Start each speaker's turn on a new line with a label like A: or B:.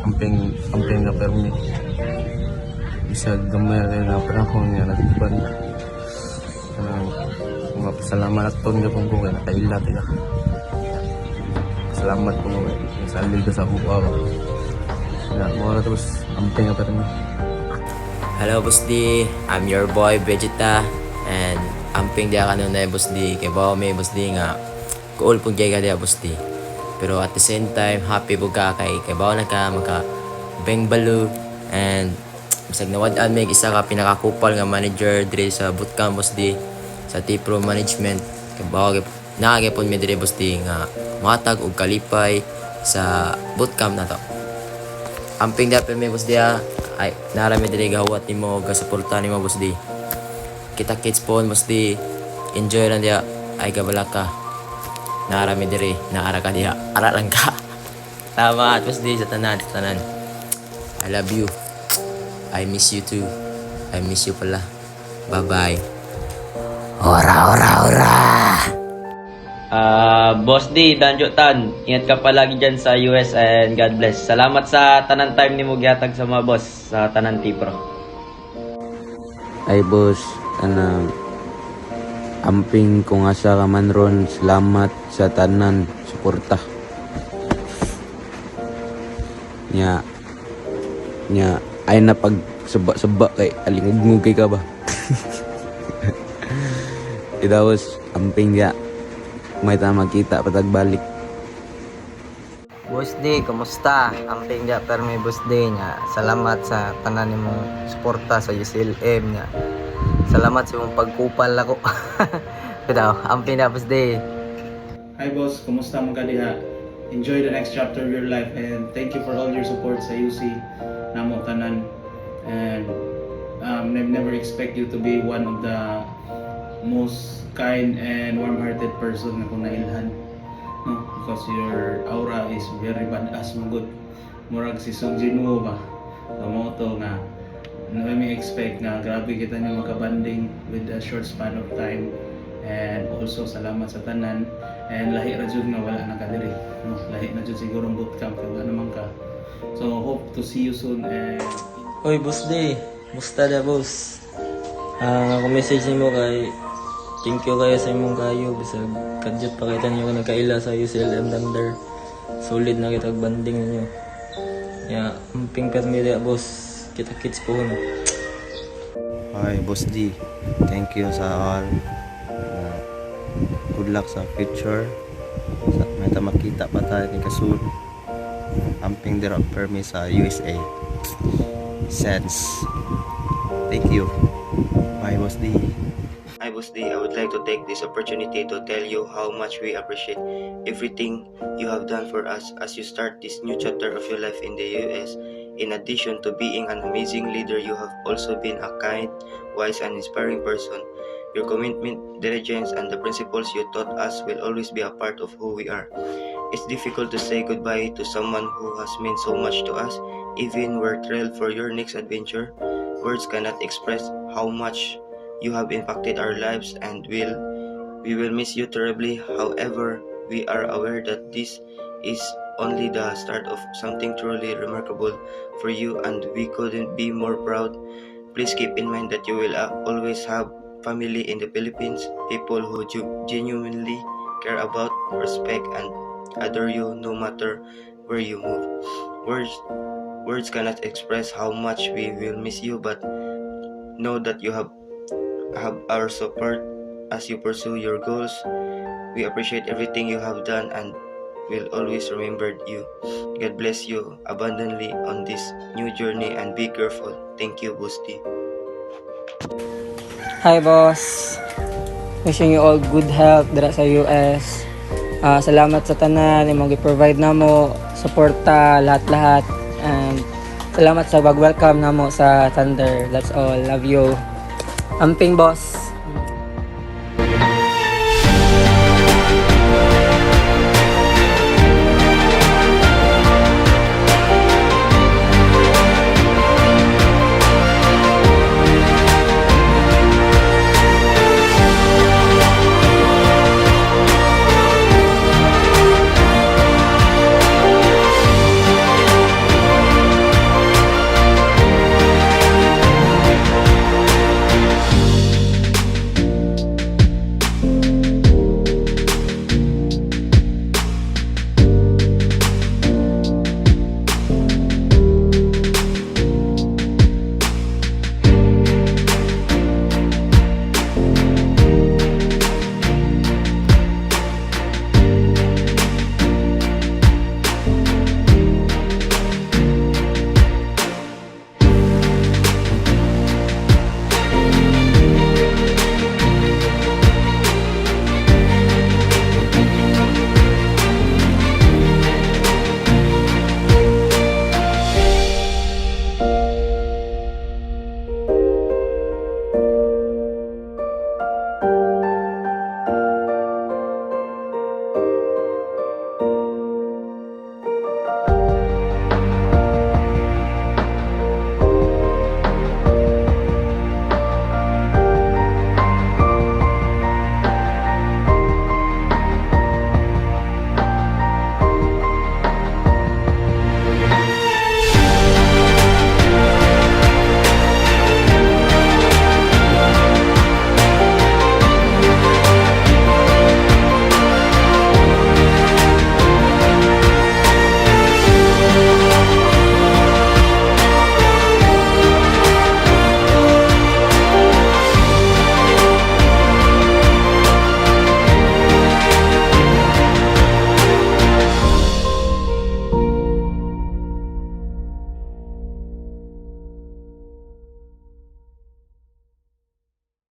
A: amping na permi. Isa gamay na panahon nga nagtuban. Salamat at pong gapong ko kaya nakailat ila. Salamat po nga salil ka sa bukaw. Na mo na tapos amping na permi.
B: Hello Boss D, I'm your boy Vegeta and amping dia kanunay Boss D kay bawa may Boss D nga cool pug jay ka dia Boss D. Pero at the same time happy pug ka kay bawa na ka maka beng balu and bisag nawad-an may isa ka pinakakupal nga manager diri sa bootcamp Boss D sa T-Pro management kay bawa naagipon mi diri Boss D nga matag og kalipay sa bootcamp na to. Amping dapat may Boss D ay narami diri gawat nimo gasuporta nimo Boss D. Kita kids po Boss D. Enjoy lang dia ay gabala ka. Narami diri naara ka dia. Ara lang ka. Tama at Boss D sa tanan. I love you. I miss you too. I miss you pala. Bye-bye. Ora.
C: Boss D, Danjo Tan, ingat ka palagi dyan sa US and God bless. Salamat sa tanan time ni mo gihatag sa mga boss sa tanan T-Pro.
D: Ay boss, amping kung asa ka man ron, salamat sa tanan, suporta. Nya, ay na pag saba kay alingugmugay ka ba? Idawos, amping ya. May tama kita patagbalik.
E: Boss D, kumusta? Amping dia permi Boss D nya. Salamat sa tanan nimong suporta sa UCLM nya. Salamat sa imong pagkupal ako. Pero amping dia Boss D.
F: Hi boss, kumusta mo ka diha? Enjoy the next chapter of your life and thank you for all your support sa UC namo tanan. And I've never expect you to be one of the most kind and warm-hearted person na kung nailhan, no? Because your aura is very badass mo good. Murag si Sung Jinwoo ba? Kamoto nga may expect na grabe kita niyo makabanding with a short span of time. And also salamat sa tanan and lahi ra jud nga wala na ka diri, no? Lahi na jud siguro ang bootcamp kay wala naman ka. So hope to see you soon and
G: Oy, Boss D. Musta da, boss? Kung message mo kay thank you kayo sa imong kayo. Bisag kadyot pa kita niyo nagkaila sa UCLM Thunder. Solid na kita banding ninyo. Ya, amping permilya, boss. Kita kids po no.
H: Hi, Boss D. Thank you sa all. Good luck sa future. May makita pa tayo ni Kasul. Amping dira permi sa USA. Sense. Thank you. Bye, Boss D.
I: Hi Boss D, I would like to take this opportunity to tell you how much we appreciate everything you have done for us as you start this new chapter of your life in the US. In addition to being an amazing leader, you have also been a kind, wise, and inspiring person. Your commitment, diligence, and the principles you taught us will always be a part of who we are. It's difficult to say goodbye to someone who has meant so much to us. Even we're thrilled for your next adventure. Words cannot express how much you have impacted our lives and we will miss you terribly. However, we are aware that this is only the start of something truly remarkable for you and we couldn't be more proud. Please keep in mind that you will always have family in the Philippines, people who genuinely care about, respect, and adore you no matter where you move. Words cannot express how much we will miss you, but know that you have our support as you pursue your goals. We appreciate everything you have done and will always remember you. God bless you abundantly on this new journey and be careful. Thank you, Boss D.
J: Hi boss. Wishing you all good health dira sa US. Salamat sa tanan imong gi-provide namo, suporta lahat-lahat. And salamat sa pag-welcome namo sa Thunder. That's all. Love you. Amping boss.